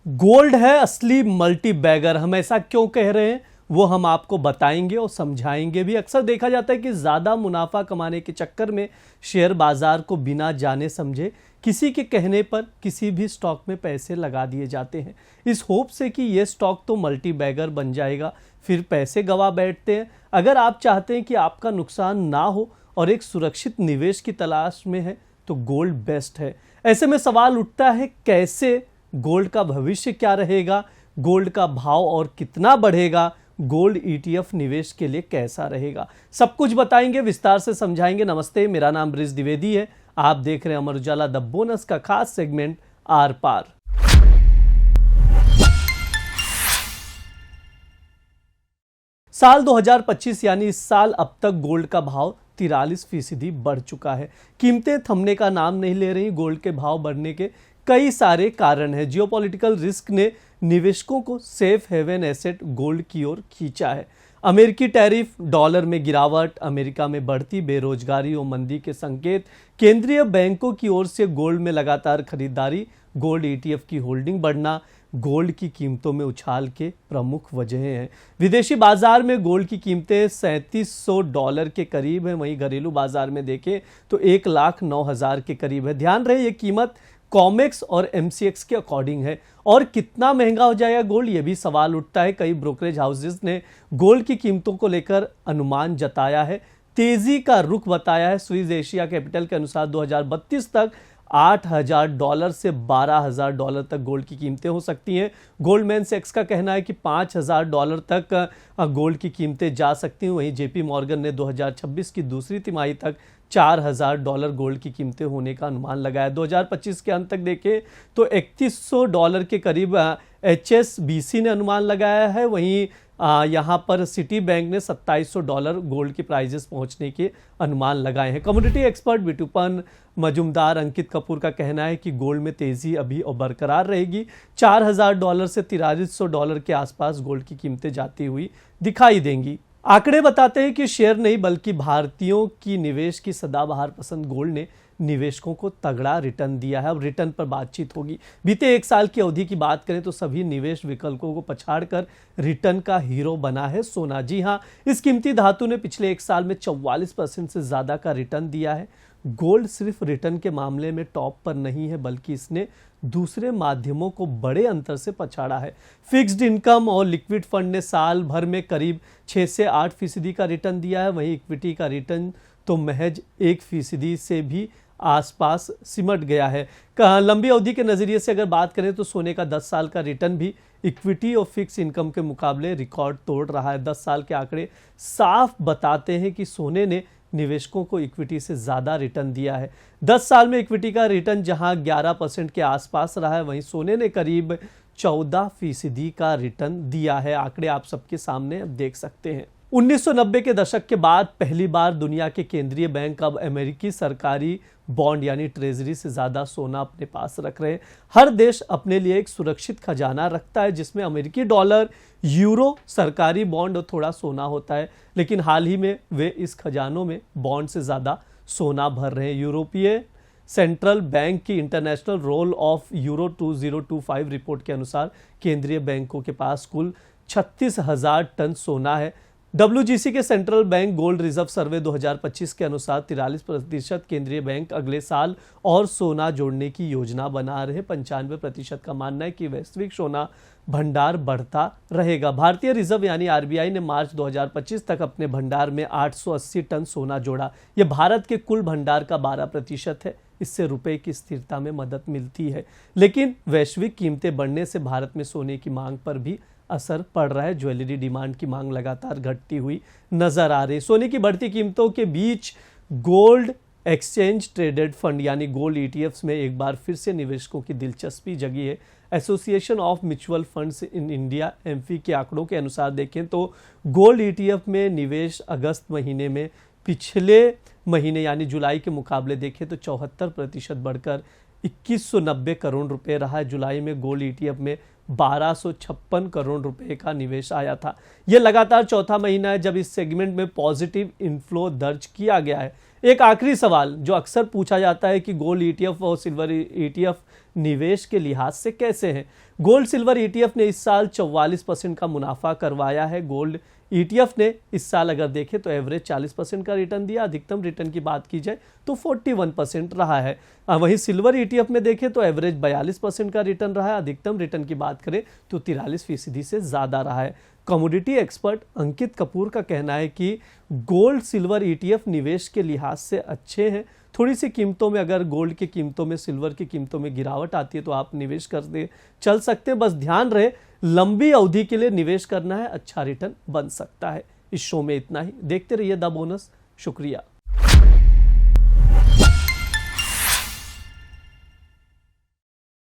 Gold है असली multi bagger. हम ऐसा क्यों कह रहे हैं वो हम आपको बताएंगे और समझाएंगे भी। अक्सर देखा जाता है कि ज्यादा मुनाफा कमाने के चक्कर में शेयर बाजार को बिना जाने समझे किसी के कहने पर किसी भी स्टॉक में पैसे लगा दिए जाते हैं, इस होप से कि ये स्टॉक तो मल्टी बैगर बन जाएगा, फिर पैसे गवा बैठते हैं। अगर आप चाहते हैं कि आपका नुकसान ना हो और एक सुरक्षित निवेश की तलाश में है तो गोल्ड बेस्ट है। ऐसे में सवाल उठता है, कैसे गोल्ड का भविष्य क्या रहेगा, गोल्ड का भाव और कितना बढ़ेगा, गोल्ड ईटीएफ निवेश के लिए कैसा रहेगा, सब कुछ बताएंगे, विस्तार से समझाएंगे। नमस्ते, मेरा नाम ब्रिज द्विवेदी है। आप देख रहे हैं अमर उजाला द बोनस का खास सेगमेंट आर पार। साल 2025 यानी इस साल अब तक गोल्ड का भाव 43% बढ़ चुका है। कीमतें थमने का नाम नहीं ले रही। गोल्ड के भाव बढ़ने के कई सारे कारण हैं। जियोपॉलिटिकल रिस्क ने निवेशकों को सेफ हेवन एसेट गोल्ड की ओर खींचा है। अमेरिकी टैरिफ, डॉलर में गिरावट, अमेरिका में बढ़ती बेरोजगारी और मंदी के संकेत, केंद्रीय बैंकों की ओर से गोल्ड में लगातार खरीदारी, गोल्ड ईटीएफ की होल्डिंग बढ़ना गोल्ड की कीमतों में उछाल के प्रमुख वजह हैं। विदेशी बाजार में गोल्ड की कीमतें $3700 के करीब है, वहीं घरेलू बाजार में देखें तो 1,09,000 के करीब है। ध्यान रहे ये कीमत कॉमेक्स और एमसीएक्स के अकॉर्डिंग है। और कितना महंगा हो जाएगा गोल्ड, ये भी सवाल उठता है। कई ब्रोकरेज हाउसेस ने गोल्ड की कीमतों को लेकर अनुमान जताया है, तेजी का रुख बताया है। स्विस एशिया कैपिटल के अनुसार 2032 तक $8,000 से $12,000 तक गोल्ड की कीमतें हो सकती हैं। गोल्डमैन सैक्स का कहना है कि $5,000 तक गोल्ड की कीमतें जा सकती हैं। वहीं जेपी मॉर्गन ने 2026 की दूसरी तिमाही तक $4,000 गोल्ड की कीमतें होने का अनुमान लगाया। 2025 के अंत तक देखें तो $3100 के करीब HSBC ने अनुमान लगाया है। वहीं यहाँ पर सिटी बैंक ने $2700 गोल्ड के प्राइजेस पहुंचने के अनुमान लगाए हैं। कमोडिटी एक्सपर्ट बिटूपन मजुमदार अंकित कपूर का कहना है कि गोल्ड में तेजी अभी और बरकरार रहेगी। $4,000 से $4300 के आसपास गोल्ड की कीमतें जाती हुई दिखाई देंगी। आंकड़े बताते हैं कि शेयर नहीं बल्कि भारतीयों की निवेश की सदाबहार पसंद गोल्ड ने निवेशकों को तगड़ा रिटर्न दिया है। अब रिटर्न पर बातचीत होगी। बीते एक साल की अवधि की बात करें तो सभी निवेश विकल्पों को पछाड़कर रिटर्न का हीरो बना है सोना। जी हां, इस कीमती धातु ने पिछले एक साल में 44% से ज्यादा का रिटर्न दिया है। गोल्ड सिर्फ रिटर्न के मामले में टॉप पर नहीं है, बल्कि इसने दूसरे माध्यमों को बड़े अंतर से पछाड़ा है। फिक्स्ड इनकम और लिक्विड फंड ने साल भर में करीब 6 से 8% का रिटर्न दिया है। वहीं इक्विटी का रिटर्न तो महज 1% से भी आसपास सिमट गया है। लंबी अवधि के नजरिए से अगर बात करें तो सोने का 10 साल का रिटर्न भी इक्विटी और फिक्स इनकम के मुकाबले रिकॉर्ड तोड़ रहा है। 10 साल के आंकड़े साफ बताते हैं कि सोने ने निवेशकों को इक्विटी से ज्यादा रिटर्न दिया है। 10 साल में इक्विटी का रिटर्न जहां 11% के आसपास रहा है, वहीं सोने ने करीब 14% का रिटर्न दिया है। आंकड़े आप सबके सामने देख सकते हैं। 1990 के दशक के बाद पहली बार दुनिया के केंद्रीय बैंक अब अमेरिकी सरकारी बॉन्ड यानी ट्रेजरी से ज्यादा सोना अपने पास रख रहे हैं। हर देश अपने लिए एक सुरक्षित खजाना रखता है, जिसमें अमेरिकी डॉलर, यूरो, सरकारी बॉन्ड और थोड़ा सोना होता है। लेकिन हाल ही में वे इस खजानों में बॉन्ड से ज्यादा सोना भर रहे हैं। यूरोपीय सेंट्रल बैंक की international role of euro 2025 report के अनुसार केंद्रीय बैंकों के पास कुल 36,000 टन सोना है। WGC के सेंट्रल बैंक गोल्ड रिजर्व सर्वे 2025 के अनुसार 43% केंद्रीय बैंक अगले साल और सोना जोड़ने की योजना बना रहे। 95% का मानना है कि वैश्विक सोना भंडार बढ़ता रहेगा। भारतीय रिजर्व यानी RBI ने मार्च 2025 तक अपने भंडार में 880 टन सोना जोड़ा। यह भारत के कुल भंडार का 12% है। इससे रुपए की स्थिरता में मदद मिलती है, लेकिन वैश्विक कीमतें बढ़ने से भारत में सोने की मांग पर भी असर पड़ रहा है। ज्वेलरी डिमांड की मांग लगातार घटती हुई नजर आ रही। सोने की बढ़ती कीमतों के बीच गोल्ड एक्सचेंज ट्रेडेड फंड यानी गोल्ड ETFs में एक बार फिर से निवेशकों की दिलचस्पी जगी है। Association of mutual funds in India AMFI के आंकड़ों के अनुसार देखें तो गोल्ड ETF में निवेश अगस्त महीने में पिछले महीने यानी जुलाई के मुकाबले देखें तो 74% बढ़कर 2190 करोड़ रुपए रहा है। जुलाई में गोल्ड ETF में 1256 करोड़ रुपए का निवेश आया था। यह लगातार चौथा महीना है जब इस सेगमेंट में पॉजिटिव इनफ्लो दर्ज किया गया है। एक आखिरी सवाल जो अक्सर पूछा जाता है कि गोल्ड ETF और सिल्वर ETF निवेश के लिहाज से कैसे हैं। गोल्ड सिल्वर ईटीएफ ने इस साल 44% का मुनाफा करवाया है। गोल्ड ईटीएफ ने इस साल अगर देखें तो एवरेज 40% का रिटर्न दिया। अधिकतम रिटर्न की बात की जाए तो 41% रहा है। वहीं सिल्वर ईटीएफ में देखें तो एवरेज 42% का रिटर्न रहा है। अधिकतम रिटर्न की बात करें तो 43% से ज़्यादा रहा है। कमोडिटी एक्सपर्ट अंकित कपूर का कहना है कि गोल्ड सिल्वर ईटीएफ निवेश के लिहाज से अच्छे हैं। थोड़ी सी कीमतों में, अगर गोल्ड की कीमतों में, सिल्वर की कीमतों में गिरावट आती है तो आप निवेश करते चल सकते हैं। बस ध्यान रहे लंबी अवधि के लिए निवेश करना है, अच्छा रिटर्न बन सकता है। इस शो में इतना ही। देखते रहिए द बोनस। शुक्रिया।